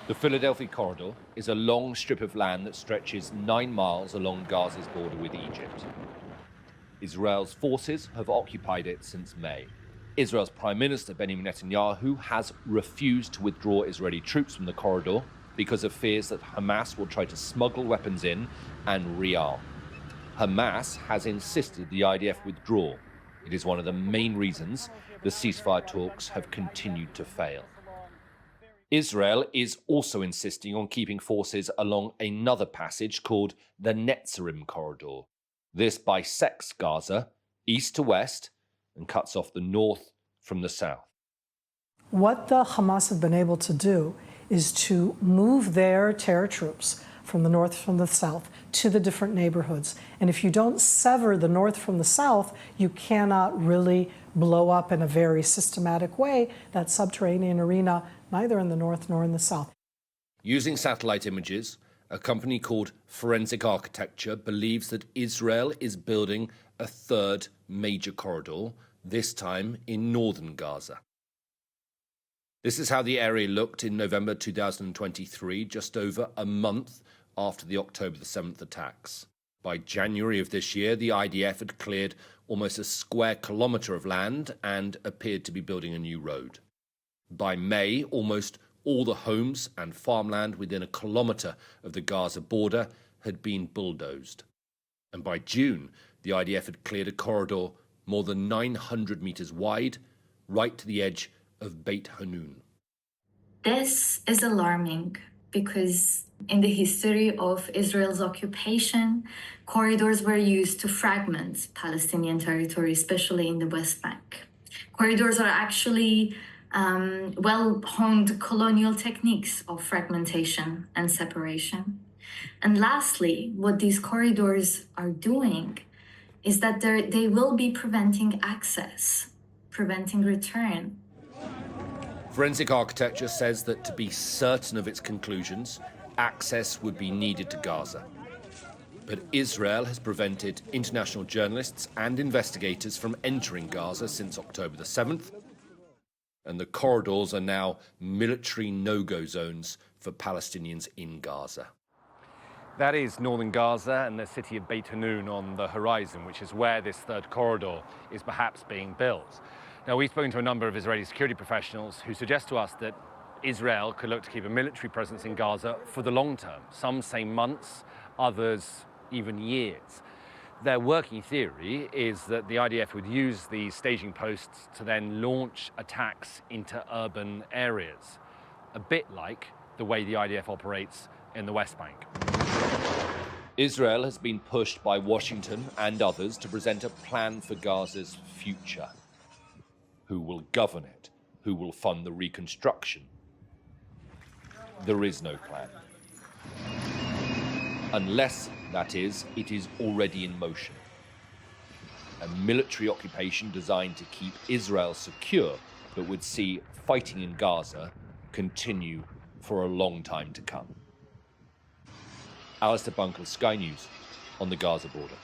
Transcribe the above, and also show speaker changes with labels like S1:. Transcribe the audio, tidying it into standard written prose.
S1: The Philadelphia Corridor is a long strip of land that stretches 9 miles along Gaza's border with Egypt. Israel's forces have occupied it since May. Israel's Prime Minister Benjamin Netanyahu has refused to withdraw Israeli troops from the corridor because of fears that Hamas will try to smuggle weapons in and rearm. Hamas has insisted the IDF withdraw. It is one of the main reasons the ceasefire talks have continued to fail. Israel is also insisting on keeping forces along another passage called the Netzarim corridor. This bisects Gaza east to west and cuts off the north from the south.
S2: What the Hamas have been able to do is to move their terror troops from the north, from the south, to the different neighborhoods. And if you don't sever the north from the south, you cannot really blow up in a very systematic way that subterranean arena, neither in the north nor in the south.
S1: Using satellite images, a company called Forensic Architecture believes that Israel is building a third major corridor, this time in northern Gaza. This is how the area looked in November 2023, just over a month after the October the 7th attacks. By January of this year, the IDF had cleared almost a square kilometre of land and appeared to be building a new road. By May, almost all the homes and farmland within a kilometre of the Gaza border had been bulldozed. And by June, the IDF had cleared a corridor more than 900 metres wide, right to the edge of Beit Hanun.
S3: This is alarming because in the history of Israel's occupation, corridors were used to fragment Palestinian territory, especially in the West Bank. Corridors are actually well-honed colonial techniques of fragmentation and separation. And lastly, what these corridors are doing is that they will be preventing access, preventing return.
S1: Forensic Architecture says that to be certain of its conclusions, access would be needed to Gaza. But Israel has prevented international journalists and investigators from entering Gaza since October the 7th, and the corridors are now military no-go zones for Palestinians in Gaza. That is northern Gaza and the city of Beit Hanun on the horizon, which is where this third corridor is perhaps being built. Now, we've spoken to a number of Israeli security professionals who suggest to us that Israel could look to keep a military presence in Gaza for the long term. Some say months, others even years. Their working theory is that the IDF would use these staging posts to then launch attacks into urban areas, a bit like the way the IDF operates in the West Bank. Israel has been pushed by Washington and others to present a plan for Gaza's future. Who will govern it? Who will fund the reconstruction? There is no plan. Unless, that is, it is already in motion. A military occupation designed to keep Israel secure, but would see fighting in Gaza continue for a long time to come. Alistair Bunkle, Sky News, on the Gaza border.